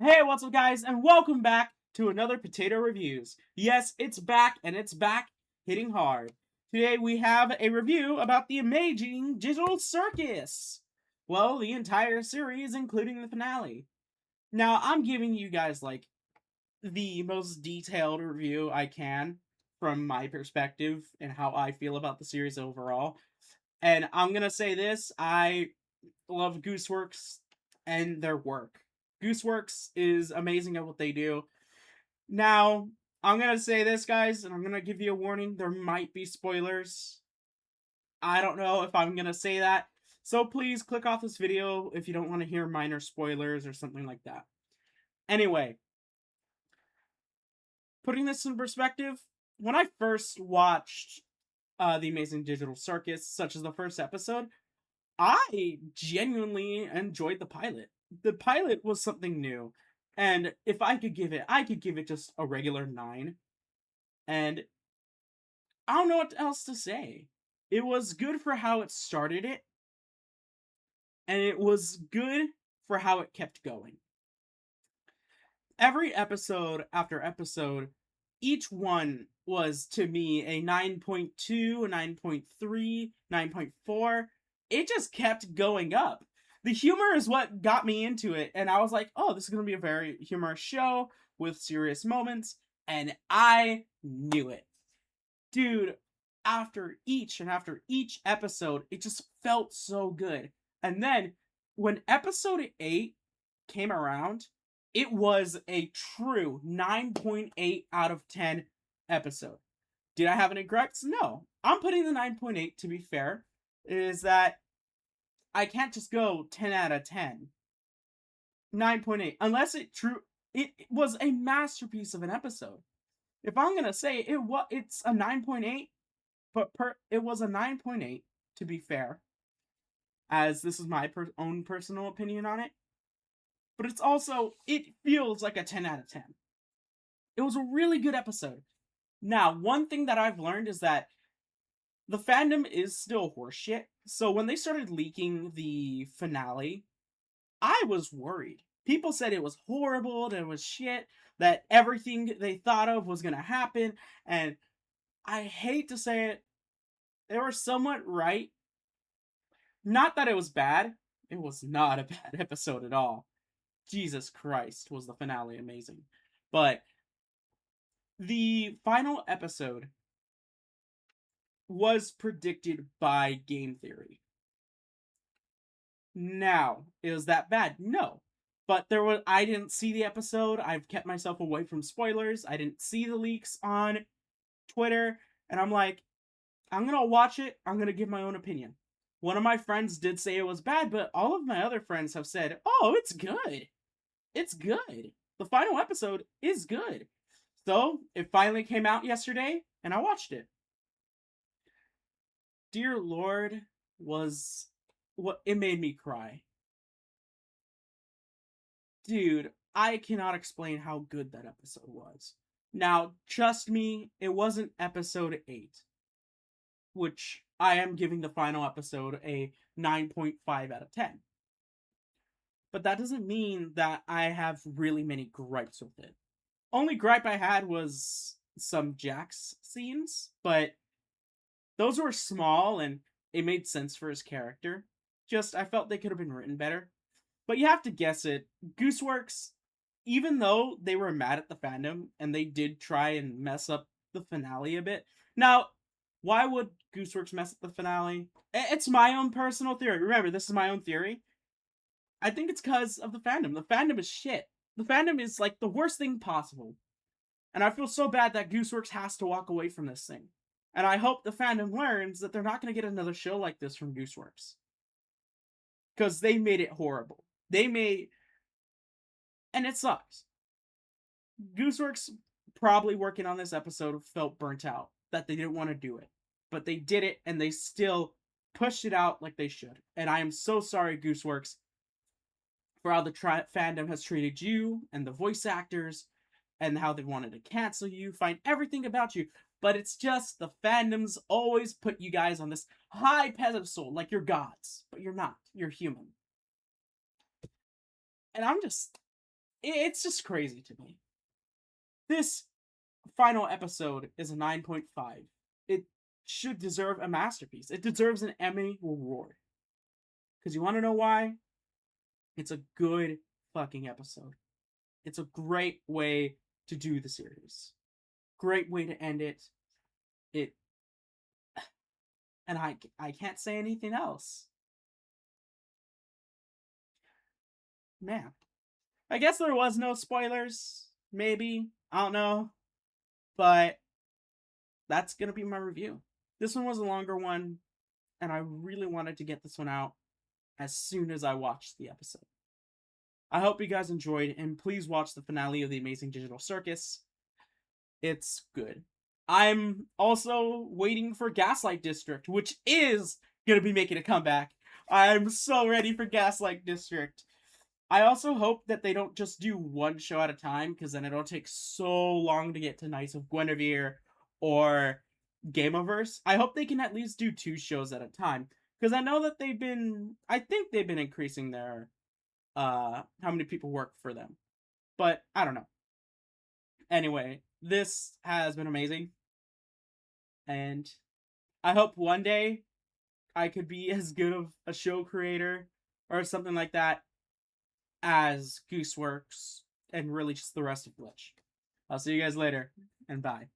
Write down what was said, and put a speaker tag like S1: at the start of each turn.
S1: Hey, what's up, guys, and welcome back to another Potato Reviews. Yes, it's back, and it's back hitting hard. Today we have a review about the amazing digital circus. Well, the entire series, including the finale. Now, I'm giving you guys, the most detailed review I can from my perspective and how I feel about the series overall. And I'm gonna say this, I love Gooseworks and their work. Gooseworks is amazing at what they do. Now, I'm gonna say this, guys, and I'm gonna give you a warning. There might be spoilers. I don't know if I'm gonna say that. So please click off this video if you don't want to hear minor spoilers or something like that. Anyway, putting this in perspective, when I first watched The Amazing Digital Circus, such as the first episode, I genuinely enjoyed the pilot. The pilot was something new. And if I could give it, I could give it just a regular 9. And I don't know what else to say. It was good for how it started it, and it was good for how it kept going. Every episode after episode, each one was to me a 9.2, a 9.3, 9.4. It just kept going up. The humor is what got me into it, and I was like, oh, this is going to be a very humorous show with serious moments, and I knew it. Dude, after each episode, it just felt so good. And then when episode 8 came around, it was a true 9.8 out of 10 episode. Did I have any gripes? No. I'm putting the 9.8, to be fair, is that I can't just go 10 out of 10. 9.8. Unless it was a masterpiece of an episode. If I'm going to say it's a 9.8, but it was a 9.8, to be fair, as this is my own personal opinion on it. But it feels like a 10 out of 10. It was a really good episode. Now, one thing that I've learned is that the fandom is still horseshit. So when they started leaking the finale, I was worried. People said it was horrible, that it was shit, that everything they thought of was going to happen. And I hate to say it, they were somewhat right. Not that it was bad. It was not a bad episode at all. Jesus Christ, was the finale amazing. But the final episode was predicted by game theory. Now, is that bad? No. But I didn't see the episode. I've kept myself away from spoilers. I didn't see the leaks on Twitter. And I'm like, I'm going to watch it. I'm going to give my own opinion. One of my friends did say it was bad, but all of my other friends have said, oh, it's good. It's good. The final episode is good. So, it finally came out yesterday, and I watched it. Dear Lord it made me cry. Dude, I cannot explain how good that episode was. Now, trust me, it wasn't episode 8, which I am giving the final episode a 9.5 out of 10. But that doesn't mean that I have really many gripes with it. Only gripe I had was some Jax scenes, but those were small and it made sense for his character. Just, I felt they could have been written better. But you have to guess it. Gooseworks, even though they were mad at the fandom and they did try and mess up the finale a bit. Now, why would Gooseworks mess up the finale? It's my own personal theory. Remember, this is my own theory. I think it's because of the fandom. The fandom is shit. The fandom is like the worst thing possible. And I feel so bad that Gooseworks has to walk away from this thing. And I hope the fandom learns that they're not going to get another show like this from Gooseworks. Because they made it horrible. And it sucks. Gooseworks probably working on this episode felt burnt out. That they didn't want to do it. But they did it and they still pushed it out like they should. And I am so sorry, Gooseworks, for how the fandom has treated you and the voice actors and how they wanted to cancel you, find everything about you. But it's just the fandoms always put you guys on this high pedestal like you're gods. But you're not. You're human. And it's just crazy to me. This final episode is a 9.5. It should deserve a masterpiece. It deserves an Emmy award. Because you want to know why? It's a good fucking episode. It's a great way to do the series. Great way to end it. It and I can't say anything else. Man. I guess there was no spoilers. Maybe. I don't know. But that's gonna be my review. This one was a longer one, and I really wanted to get this one out as soon as I watched the episode. I hope you guys enjoyed, and please watch the finale of The Amazing Digital Circus. It's good. I'm also waiting for Gaslight District, which is gonna be making a comeback. I'm so ready for Gaslight District. I also hope that they don't just do one show at a time, because then it'll take so long to get to Knights of Guinevere or Gameoverse. I hope they can at least do 2 shows at a time, because I know that I think they've been increasing their how many people work for them, but I don't know. Anyway, this has been amazing, and I hope one day I could be as good of a show creator or something like that as Gooseworks and really just the rest of Glitch. I'll see you guys later, and bye.